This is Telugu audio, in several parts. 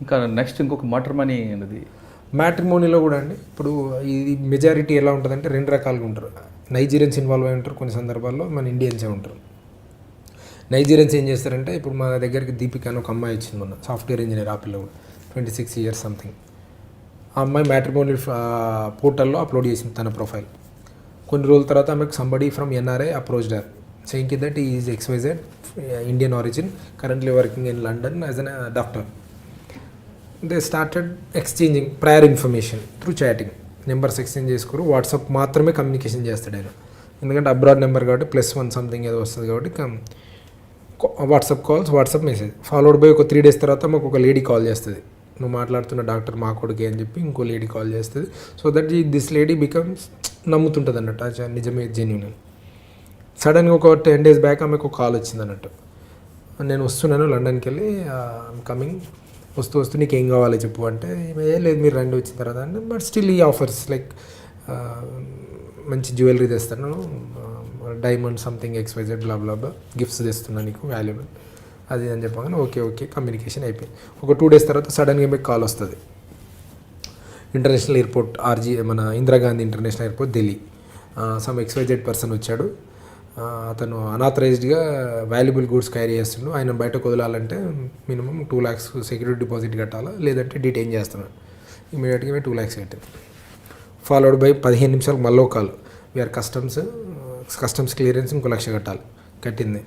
ఇంకా నెక్స్ట్ ఇంకొక మటర్మనీ అనేది మ్యాట్రిమోనీలో కూడా అండి ఇప్పుడు ఇది మెజారిటీ ఎలా ఉంటుందంటే రెండు రకాలుగా ఉంటారు. నైజీరియన్స్ ఇన్వాల్వ్ అయి ఉంటారు, కొన్ని సందర్భాల్లో మన ఇండియన్సే ఉంటారు. నైజీరియన్స్ ఏం చేస్తారంటే ఇప్పుడు మా దగ్గరికి దీపిక అని ఒక అమ్మాయి వచ్చింది మొన్న, సాఫ్ట్వేర్ ఇంజనీర్, ఆ పిల్ల కూడా 26 years సంథింగ్. ఆ అమ్మాయి మ్యాట్రిమోనీ పోర్టల్లో అప్లోడ్ చేసింది తన ప్రొఫైల్. కొన్ని రోజుల తర్వాత ఆమెకు somebody from NRI approached her saying that he is XYZ Indian origin, currently working in London as a doctor. They started exchanging prior information through chatting. Numbers exchange చేసుకోరు, వాట్సాప్ మాత్రమే కమ్యూనికేషన్ చేస్తాడు ఆయన. ఎందుకంటే అబ్రాడ్ నెంబర్ కాబట్టి +1 సంథింగ్ ఏదో వస్తుంది కాబట్టి WhatsApp calls, WhatsApp message followed by ఒక 3 days తర్వాత మాకు ఒక లేడీ కాల్ చేస్తుంది. నువ్వు మాట్లాడుతున్న డాక్టర్ మా కొడుకే అని చెప్పి ఇంకో లేడీ కాల్ చేస్తుంది. So that this lady becomes నమ్ముతుంటుంది అన్నట్టు నిజమే జెన్యూన్. సడన్గా ఒక 10 days బ్యాక్ ఆమెకు కాల్ వచ్చింది అన్నట్టు, నేను వస్తున్నాను లండన్కి వెళ్ళి కమింగ్, వస్తూ నీకు ఏం కావాలి చెప్పు అంటే, ఏ లేదు మీరు రండి వచ్చిన తర్వాత అంటే, బట్ స్టిల్ ఈ ఆఫర్స్ లైక్ మంచి జ్యువెలరీ తెస్తాను, డైమండ్ సంథింగ్ XYZ బ్లా బ్లా బ్లా గిఫ్ట్స్ తెస్తున్నాను నీకు వాల్యుబుల్ అది అని చెప్పగానే ఓకే కమ్యూనికేషన్ అయిపోయింది. ఒక 2 days తర్వాత సడన్గా మీకు కాల్ వస్తుంది. ఇంటర్నేషనల్ ఎయిర్పోర్ట్ మన Indira Gandhi international airport Delhi, some XYZ person వచ్చాడు, అతను అనాథరైజ్డ్గా వాల్యుబుల్ గూడ్స్ క్యారీ చేస్తున్నాడు, ఆయన బయటకు వదలాలంటే మినిమం 2 lakhs సెక్యూరిటీ డిపాజిట్ కట్టాలా, లేదంటే డిటైన్ చేస్తున్నాడు. ఇమీడియట్గా మేము 2 lakhs కట్టాను. ఫాలోడ్ బై 15 నిమిషాలకు మళ్ళీ కాల్, వీఆర్ కస్టమ్స్ క్లియరెన్స్ ఇంకో 1 lakh కట్టాలి, కట్టింది.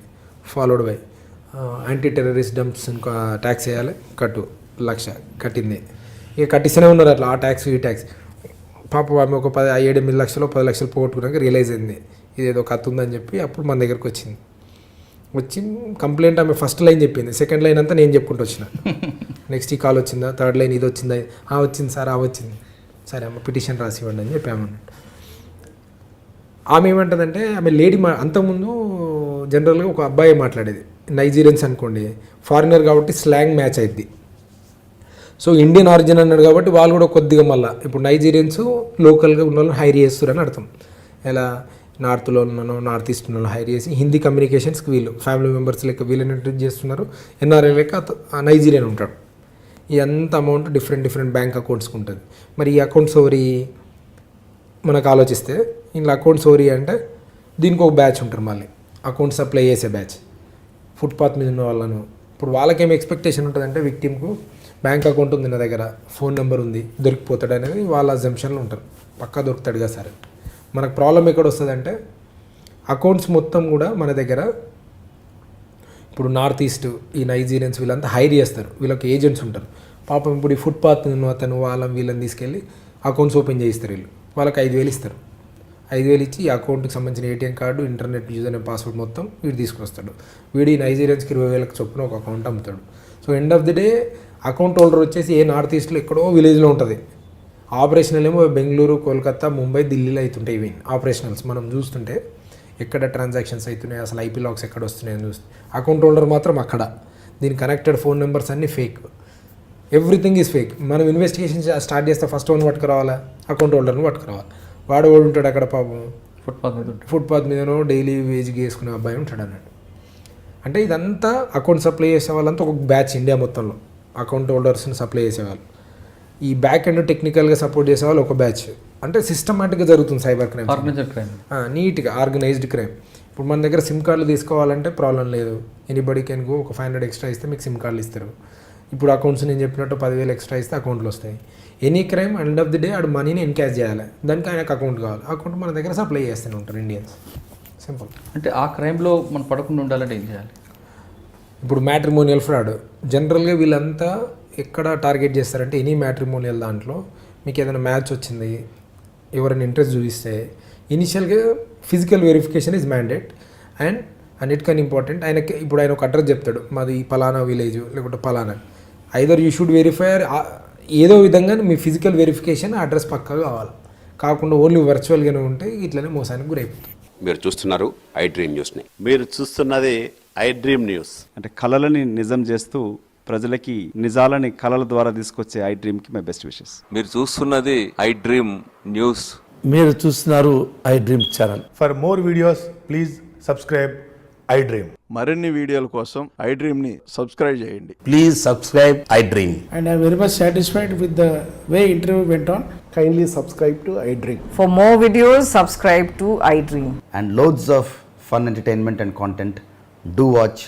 Followed by anti terrorist dumps ఇంకో ట్యాక్స్ వేయాలి, కట్టు 1 lakh కట్టింది. ఇక కట్టిస్తూనే ఉన్నారు అట్లా, ఆ ట్యాక్స్ ఈ ట్యాక్స్. పాప ఆమె ఒక 7-8 లక్షలు 10 లక్షలు పోగొట్టుకున్నాక రియలైజ్ అయింది ఇదేదో కథ ఉందని చెప్పి అప్పుడు మన దగ్గరకు వచ్చి కంప్లైంట్ ఆమె ఫస్ట్ లైన్ చెప్పింది, సెకండ్ లైన్ అంతా నేను చెప్పుకుంటూ వచ్చిన. నెక్స్ట్ ఈ కాల్ వచ్చిందా, థర్డ్ లైన్ ఇది వచ్చిందా, వచ్చింది సార్ వచ్చింది, సరే అమ్మ పిటిషన్ రాసి ఇవ్వండి అని చెప్పామన్నట్టు. ఆమె ఏమంటుందంటే, ఆమె లేడీ అంతకుముందు జనరల్గా ఒక అబ్బాయి మాట్లాడేది, నైజీరియన్స్ అనుకోండి, ఫారినర్ కాబట్టి స్లాంగ్ మ్యాచ్ అయింది. సో ఇండియన్ ఆరిజిన్ అన్నాడు కాబట్టి వాళ్ళు కూడా కొద్దిగా మళ్ళీ ఇప్పుడు నైజీరియన్స్ లోకల్గా ఉన్న వాళ్ళని హైర్ చేస్తారని అర్థం. ఎలా నార్త్లో ఉన్నాను, నార్త్ ఈస్ట్ ఉన్నాను హైర్ చేసి హిందీ కమ్యూనికేషన్స్కి వీళ్ళు ఫ్యామిలీ మెంబర్స్ లెక్క వీళ్ళని ఇంట్రడ్యూస్ చేస్తున్నారు. ఎన్ఆర్ఐ లెక్క నైజీరియన్ ఉంటాడు. ఈ అంత అమౌంట్ డిఫరెంట్ బ్యాంక్ అకౌంట్స్కి ఉంటుంది. మరి ఈ అకౌంట్స్ ఓవరీ మనకు ఆలోచిస్తే, ఇంట్లో అకౌంట్స్ ఓవరీ అంటే దీనికి ఒక బ్యాచ్ ఉంటారు, మళ్ళీ అకౌంట్ సప్లై చేసే బ్యాచ్, ఫుట్పాత్ మీద ఉన్న వాళ్ళను. ఇప్పుడు వాళ్ళకేం ఎక్స్పెక్టేషన్ ఉంటుందంటే, విక్టిమ్కు బ్యాంక్ అకౌంట్ ఉంది నా దగ్గర, ఫోన్ నెంబర్ ఉంది, దొరికిపోతాడు అనేది వాళ్ళ అజంప్షన్లో ఉంటారు, పక్కా దొరుకుతాడుగా సరే. మనకు ప్రాబ్లం ఎక్కడ వస్తుందంటే, అకౌంట్స్ మొత్తం కూడా మన దగ్గర ఇప్పుడు నార్త్ ఈస్ట్ ఈ నైజీరియన్స్ వీళ్ళంతా హైర్ చేస్తారు, వీళ్ళకి ఏజెంట్స్ ఉంటారు. పాపం ఇప్పుడు ఈ ఫుట్పాత్ అతను వీళ్ళని తీసుకెళ్ళి అకౌంట్స్ ఓపెన్ చేయిస్తారు. వాళ్ళకి 5,000 ఇస్తారు. 5,000 ఇచ్చి ఈ అకౌంట్కి సంబంధించిన ATM card, internet user name, password మొత్తం వీడు తీసుకొస్తాడు. వీడు ఈ నైజీరియన్స్కి 20,000 చొప్పున ఒక అకౌంట్ అమ్ముతాడు. So end of the day account holder వచ్చేసి ఏ నార్త్ ఈస్ట్లో ఎక్కడో విలేజ్లో ఉంటుంది. ఆపరేషనల్ ఏమో బెంగళూరు, కోల్కతా, ముంబై, ఢిల్లీలో అవుతుంటాయి. ఇవి ఆపరేషనల్స్ మనం చూస్తుంటే ఎక్కడ ట్రాన్సాక్షన్స్ అవుతున్నాయి, అసలు IP లాక్స్ ఎక్కడ వస్తున్నాయని చూస్తే, అకౌంట్ హోల్డర్ మాత్రం అక్కడ. దీని కనెక్టెడ్ ఫోన్ నెంబర్స్ అన్నీ ఫేక్, ఎవ్రీథింగ్ ఈజ్ ఫేక్. మనం ఇన్వెస్టిగేషన్ స్టార్ట్ చేస్తే ఫస్ట్ వన్ పట్టుకురావాలా, అకౌంట్ హోల్డర్ని పట్టుకురావాలి. వాడు ఉంటాడు అక్కడ పాపం ఫుట్పాత్ మీదనో డైలీ వేజ్కి వేసుకునే అబ్బాయి ఉంటాడు అన్నట్టు. అంటే ఇదంతా అకౌంట్ సప్లై చేసే వాళ్ళంతా ఒక బ్యాచ్ ఇండియా మొత్తంలో అకౌంట్ హోల్డర్స్ని సప్లై చేసేవాళ్ళు. ఈ బ్యాక్ అండ్ టెక్నికల్గా సపోర్ట్ చేసేవాళ్ళు ఒక బ్యాచ్. అంటే సిస్టమాటిక్గా జరుగుతుంది సైబర్ క్రైమ్, నీట్గా ఆర్గనైజ్డ్ క్రైమ్. ఇప్పుడు మన దగ్గర సిమ్ కార్డులు తీసుకోవాలంటే ప్రాబ్లం లేదు, ఎనీబడి కెన్ గో, ఒక 500 ఎక్స్ట్రా ఇస్తే మీకు సిమ్ కార్డులు ఇస్తారు. ఇప్పుడు అకౌంట్స్ నేను చెప్పినట్టు 10,000 ఎక్స్ట్రా ఇస్తే అకౌంట్లు వస్తాయి. Any crime end of the day ఆడు మనీని ఎన్కాష్ చేయాలి, దానికి ఆయనకు అకౌంట్ కావాలి. అకౌంట్ మన దగ్గర సప్లై చేస్తూనే ఉంటారు ఇండియన్స్. సింపుల్. అంటే ఆ క్రైమ్లో మనం పడకుండా ఉండాలంటే ఏం చేయాలి? ఇప్పుడు మ్యాట్రిమోనియల్ ఫ్రాడ్ జనరల్గా వీళ్ళంతా ఎక్కడ టార్గెట్ చేస్తారంటే, ఎనీ మ్యాట్రిమోనియల్ దాంట్లో మీకు ఏదైనా మ్యాచ్ వచ్చింది, ఎవరైనా ఇంట్రెస్ట్ చూపిస్తే ఇనిషియల్గా physical verification is mandate. And అన్నిటికన్నా ఇంపార్టెంట్, ఆయనకి ఇప్పుడు ఆయన ఒక అడ్రస్ చెప్తాడు, మాది పలానా విలేజ్ లేకుంటే పలానా, ఐదర్ యూ షుడ్ వెరిఫై, ఏదో విధంగా మీ ఫిజికల్ వెరిఫికేషన్ అడ్రస్ పక్కా కావాలి. కాకుండా ఓన్లీ వర్చువల్గానే ఉంటే ఇట్లనే మోసానికి గురైపోతుంది. మీరు చూస్తున్నారు ఐ డ్రీమ్ న్యూస్ని. మీరు చూస్తున్నది ఐ డ్రీమ్ న్యూస్. అంటే కళలని నిజం చేస్తూ ప్రజలకి నిజాలని కళల ద్వారా తీసుకొచ్చే ఐ డ్రీమ్కి మై బెస్ట్ విషెస్. మీరు చూస్తున్నది ఐ డ్రీమ్ న్యూస్. మీరు చూస్తున్నారు I dream channel. For more videos, please subscribe I dream. మరిన్ని వీడియోల కోసం ఐ డ్రీమ్ని సబ్స్క్రైబ్ చేయండి. Please subscribe I dream. And I'm very much satisfied with the way interview went on. Kindly subscribe to I Dream. For more videos, subscribe to iDream. And loads of fun entertainment and content. Do watch